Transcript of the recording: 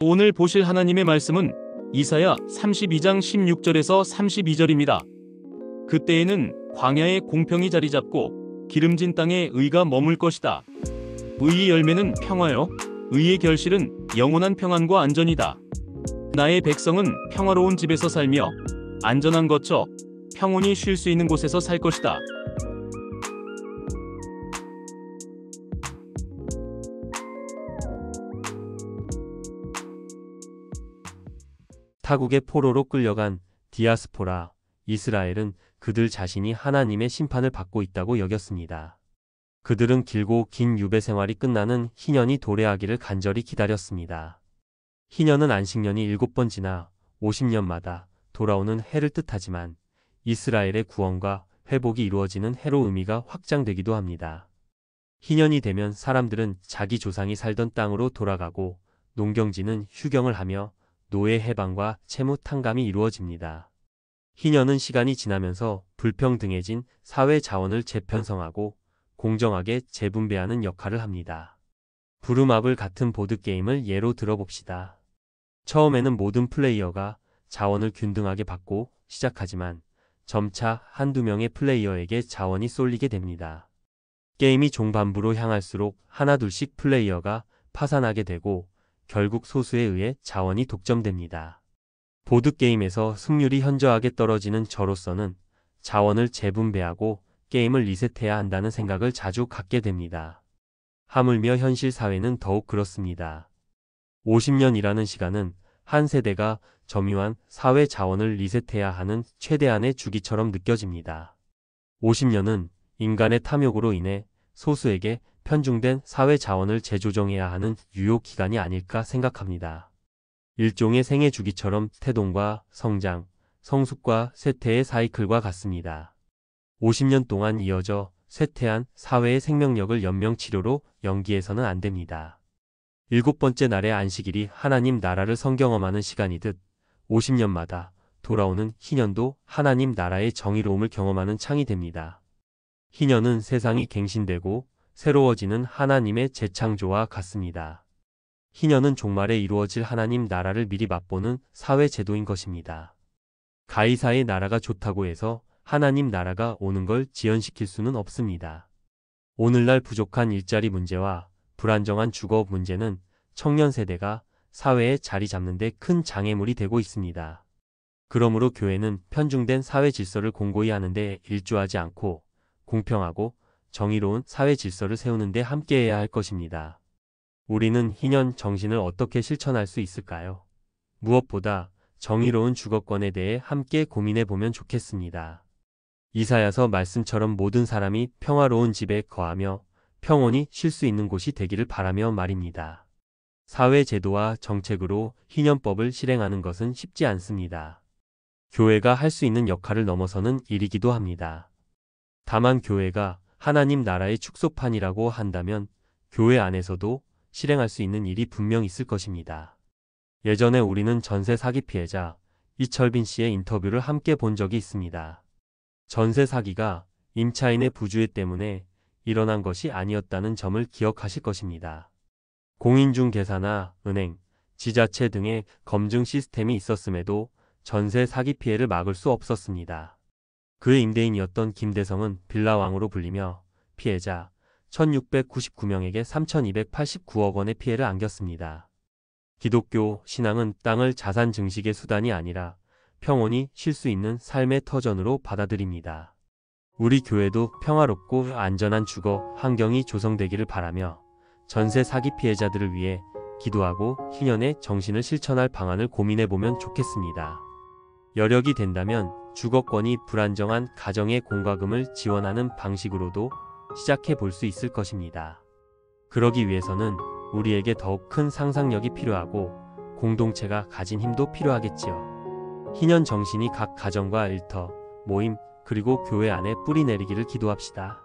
오늘 보실 하나님의 말씀은 이사야 32장 16절에서 32절입니다. 그때에는 광야에 공평이 자리 잡고 기름진 땅에 의가 머물 것이다. 의의 열매는 평화요, 의의 결실은 영원한 평안과 안전이다. 나의 백성은 평화로운 집에서 살며 안전한 거처 평온히 쉴 수 있는 곳에서 살 것이다. 타국의 포로로 끌려간 디아스포라 이스라엘은 그들 자신이 하나님의 심판을 받고 있다고 여겼습니다. 그들은 길고 긴 유배 생활이 끝나는 희년이 도래하기를 간절히 기다렸습니다. 희년은 안식년이 7번 지나 50년마다 돌아오는 해를 뜻하지만 이스라엘의 구원과 회복이 이루어지는 해로 의미가 확장되기도 합니다. 희년이 되면 사람들은 자기 조상이 살던 땅으로 돌아가고 농경지는 휴경을 하며 노예 해방과 채무 탕감이 이루어집니다. 희년은 시간이 지나면서 불평등해진 사회 자원을 재편성하고 공정하게 재분배하는 역할을 합니다. 부루마블 같은 보드게임을 예로 들어봅시다. 처음에는 모든 플레이어가 자원을 균등하게 받고 시작하지만 점차 한두 명의 플레이어에게 자원이 쏠리게 됩니다. 게임이 종반부로 향할수록 하나둘씩 플레이어가 파산하게 되고 결국 소수에 의해 자원이 독점됩니다. 보드게임에서 승률이 현저하게 떨어지는 저로서는 자원을 재분배하고 게임을 리셋해야 한다는 생각을 자주 갖게 됩니다. 하물며 현실 사회는 더욱 그렇습니다. 50년이라는 시간은 한 세대가 점유한 사회 자원을 리셋해야 하는 최대한의 주기처럼 느껴집니다. 50년은 인간의 탐욕으로 인해 소수에게 편중된 사회 자원을 재조정해야 하는 유효 기간이 아닐까 생각합니다. 일종의 생애 주기처럼 태동과 성장, 성숙과 쇠퇴의 사이클과 같습니다. 50년 동안 이어져 쇠퇴한 사회의 생명력을 연명치료로 연기해서는 안 됩니다. 7번째 날의 안식일이 하나님 나라를 성경험하는 시간이듯 50년마다 돌아오는 희년도 하나님 나라의 정의로움을 경험하는 창이 됩니다. 희년은 세상이 갱신되고 새로워지는 하나님의 재창조와 같습니다. 희년은 종말에 이루어질 하나님 나라를 미리 맛보는 사회 제도인 것입니다. 가이사의 나라가 좋다고 해서 하나님 나라가 오는 걸 지연시킬 수는 없습니다. 오늘날 부족한 일자리 문제와 불안정한 주거 문제는 청년 세대가 사회에 자리 잡는 데 큰 장애물이 되고 있습니다. 그러므로 교회는 편중된 사회 질서를 공고히 하는 데 일조하지 않고 공평하고 정의로운 사회 질서를 세우는 데 함께해야 할 것입니다. 우리는 희년 정신을 어떻게 실천할 수 있을까요? 무엇보다 정의로운 주거권에 대해 함께 고민해 보면 좋겠습니다. 이사야서 말씀처럼 모든 사람이 평화로운 집에 거하며 평온히 쉴 수 있는 곳이 되기를 바라며 말입니다. 사회 제도와 정책으로 희년법을 실행하는 것은 쉽지 않습니다. 교회가 할 수 있는 역할을 넘어서는 일이기도 합니다. 다만 교회가 하나님 나라의 축소판이라고 한다면 교회 안에서도 실행할 수 있는 일이 분명 있을 것입니다. 예전에 우리는 전세 사기 피해자 이철빈 씨의 인터뷰를 함께 본 적이 있습니다. 전세 사기가 임차인의 부주의 때문에 일어난 것이 아니었다는 점을 기억하실 것입니다. 공인중개사나 은행, 지자체 등의 검증 시스템이 있었음에도 전세 사기 피해를 막을 수 없었습니다. 그의 임대인이었던 김대성은 빌라왕으로 불리며 피해자 1699명에게 3289억 원의 피해를 안겼습니다. 기독교 신앙은 땅을 자산 증식의 수단이 아니라 평온히 쉴 수 있는 삶의 터전으로 받아들입니다. 우리 교회도 평화롭고 안전한 주거 환경이 조성되기를 바라며 전세 사기 피해자들을 위해 기도하고 희년의 정신을 실천할 방안을 고민해보면 좋겠습니다. 여력이 된다면 주거권이 불안정한 가정의 공과금을 지원하는 방식으로도 시작해 볼 수 있을 것입니다. 그러기 위해서는 우리에게 더욱 큰 상상력이 필요하고 공동체가 가진 힘도 필요하겠지요. 희년 정신이 각 가정과 일터, 모임, 그리고 교회 안에 뿌리 내리기를 기도합시다.